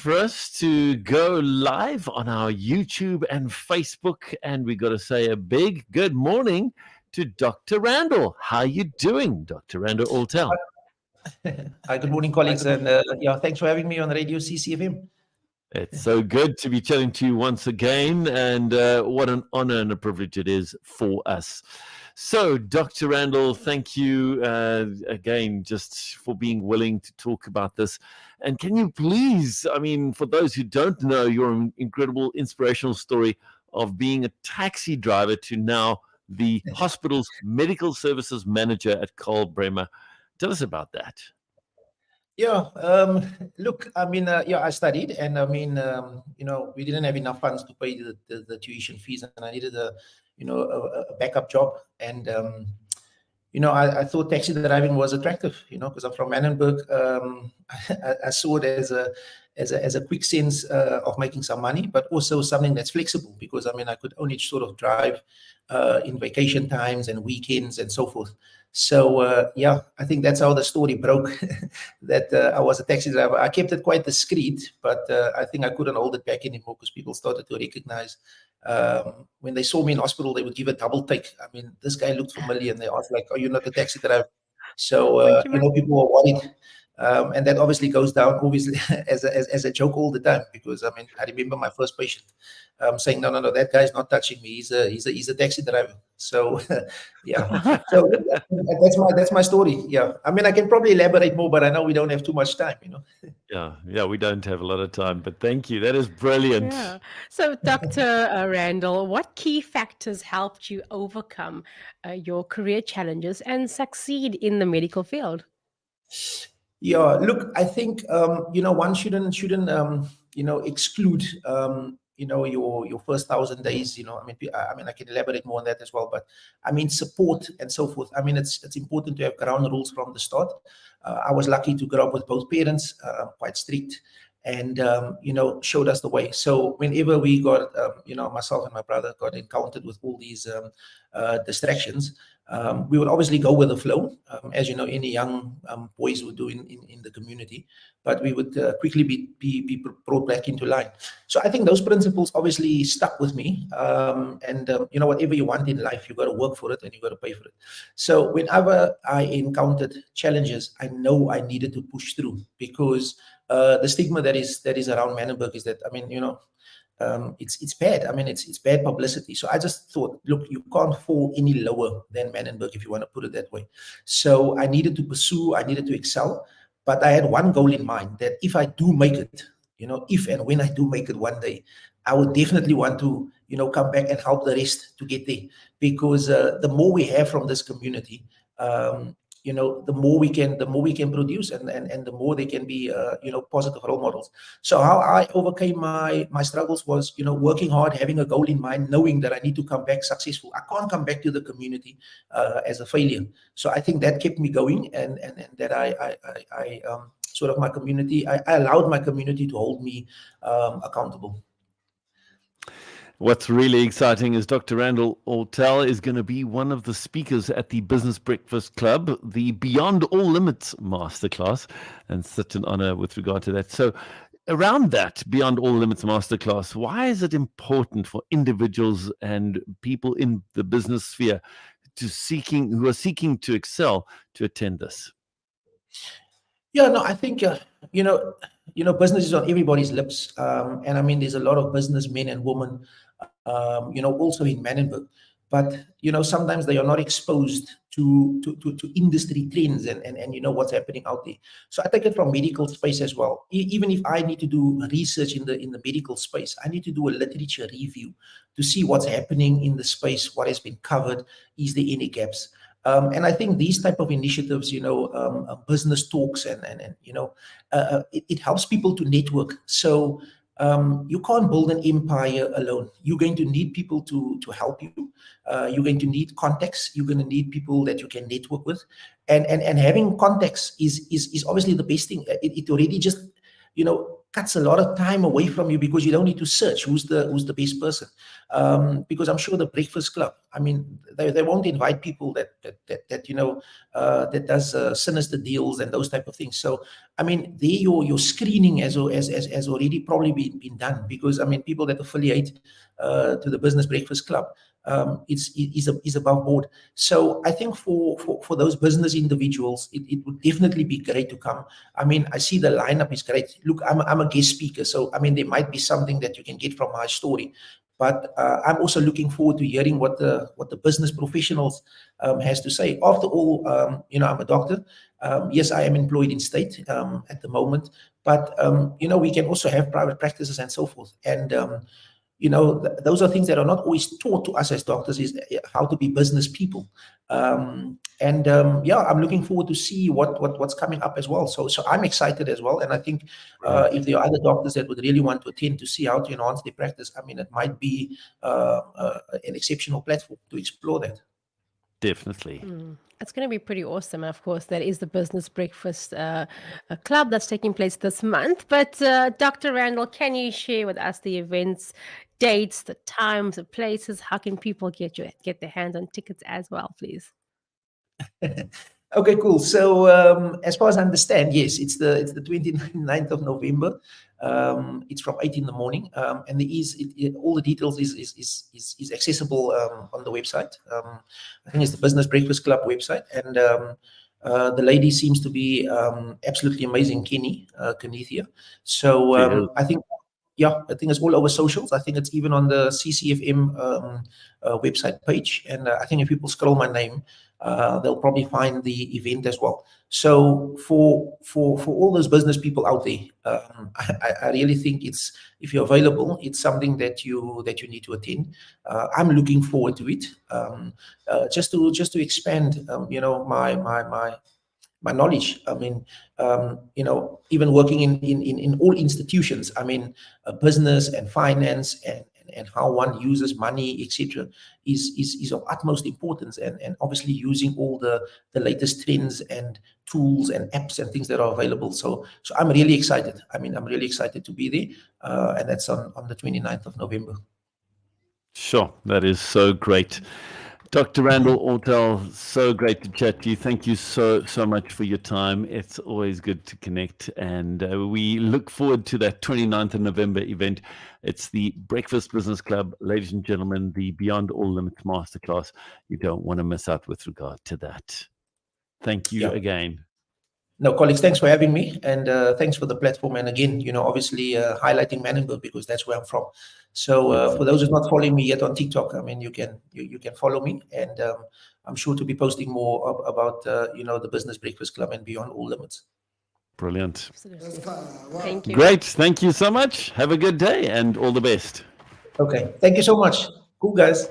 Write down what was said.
for us to go live on our YouTube and Facebook. And we got to say a big good morning to Dr. Randall. How you doing, Dr. Randall Ortel? Hi, good morning, colleagues. And thanks for having me on Radio CCFM. It's so good to be chatting to you once again. And what an honor and a privilege it is for us. So, Dr. Randall, thank you again just for being willing to talk about this. And can you please, for those who don't know your incredible inspirational story of being a taxi driver to now the hospital's medical services manager at Carl Bremer, tell us about that. Yeah, look, I studied, and we didn't have enough funds to pay the tuition fees, and I needed a backup job. And I thought taxi driving was attractive, because I'm from Manenberg. I saw it as a quick sense of making some money, but also something that's flexible, because I could only sort of drive in vacation times and weekends and so forth. So I think that's how the story broke, that I was a taxi driver. I kept it quite discreet, but I think I couldn't hold it back anymore, because people started to recognize. When they saw me in hospital, they would give a double take. This guy looked familiar, and they asked, like, "Are you not a taxi driver?" So people were worried. And that obviously goes down, obviously, as a joke all the time, because I remember my first patient saying, no, that guy's not touching me. He's a taxi driver. So so that's my story. Yeah, I can probably elaborate more, but I know we don't have too much time. Yeah, we don't have a lot of time, but thank you. That is brilliant. Yeah. So, Dr. Randall, what key factors helped you overcome your career challenges and succeed in the medical field? Yeah, look, I think one shouldn't exclude your first 1,000 days. I can elaborate more on that as well, but support and so forth. It's important to have ground rules from the start. I was lucky to grow up with both parents, quite strict, and showed us the way. So whenever we got myself and my brother got encountered with all these distractions, we would obviously go with the flow, as any young boys would do in the community, but we would quickly be brought back into line. So I think those principles obviously stuck with me, and whatever you want in life, you got to work for it and you got to pay for it. So whenever I encountered challenges, I know I needed to push through, because the stigma that is around Manenberg is that it's bad. It's bad publicity. So I just thought, look, you can't fall any lower than Manenberg, if you want to put it that way. So I needed to pursue, I needed to excel, but I had one goal in mind, that if I do make it, if and when I do make it one day, I would definitely want to, come back and help the rest to get there, because the more we have from this community, the more we can produce, and the more they can be, positive role models. So how I overcame my struggles was, working hard, having a goal in mind, knowing that I need to come back successful. I can't come back to the community as a failure. So I think that kept me going, and that I sort of my community, I allowed my community to hold me accountable. What's really exciting is Dr. Randall Ortel is going to be one of the speakers at the Business Breakfast Club, the Beyond All Limits Masterclass, and such an honor with regard to that. So around that Beyond All Limits Masterclass, why is it important for individuals and people in the business sphere who are seeking to excel to attend this? Yeah, no, I think, business is on everybody's lips. And there's a lot of businessmen and women, also in Manenberg. But, sometimes they are not exposed to industry trends and what's happening out there. So I take it from medical space as well. Even if I need to do research in the medical space, I need to do a literature review to see what's happening in the space, what has been covered, is there any gaps. And I think these type of initiatives, business talks, and it helps people to network. So you can't build an empire alone. You're going to need people to help you. You're going to need contacts. You're going to need people that you can network with, and having contacts is obviously the best thing. It already just cuts a lot of time away from you because you don't need to search who's the best person. Because I'm sure the Breakfast Club, I mean, they won't invite people that that does sinister deals and those type of things. So I mean, there your screening has already probably been done, because I mean, people that affiliate to the Business Breakfast Club, is above board. So I think for those business individuals, it would definitely be great to come. I mean, I see the lineup is great. Look, I'm a guest speaker, so I mean, there might be something that you can get from my story. But I'm also looking forward to hearing what the business professionals has to say. After all, I'm a doctor. Yes, I am employed in state at the moment, but we can also have private practices and so forth. And those are things that are not always taught to us as doctors, is how to be business people. I'm looking forward to see what's coming up as well. So I'm excited as well. And I think if there are other doctors that would really want to attend to see how to enhance their practice, I mean, it might be an exceptional platform to explore that. Definitely. It's going to be pretty awesome. Of course, that is the Business Breakfast Club that's taking place this month. But Dr. Randall, can you share with us the events, dates, the times, the places? How can people get their hands on tickets as well, please? Okay, cool. So as far as I understand, yes, it's the 29th of November. It's from 8 in the morning, and all the details is accessible on the website. I think it's the Business Breakfast Club website, and the lady seems to be absolutely amazing, Kenny Kanithia. So I think it's all over socials. I think it's even on the CCFM website page, and I think if people scroll my name, they'll probably find the event as well. So for all those business people out there, I really think if you're available, it's something that you need to attend. I'm looking forward to it, just to expand my knowledge. I mean, even working in all institutions, I mean, business and finance and how one uses money, etc., is of utmost importance. And obviously using all the latest trends and tools and apps and things that are available. So I'm really excited. I mean, I'm really excited to be there, and that's on the 29th of November. Sure, that is so great. Dr. Randall Ortel, so great to chat to you. Thank you so much for your time. It's always good to connect, and we look forward to that 29th of November event. It's the Breakfast Business Club, ladies and gentlemen, the Beyond All Limits Masterclass. You don't want to miss out with regard to that. Thank you again. No, colleagues, thanks for having me, and thanks for the platform. And again, obviously highlighting Manenberg, because that's where I'm from. So for those who's not following me yet on TikTok, I mean, you can follow me, and I'm sure to be posting more about the Business Breakfast Club and Beyond All Limits. Brilliant. Absolutely. Thank you. Great. Thank you so much. Have a good day and all the best. Okay. Thank you so much. Cool, guys.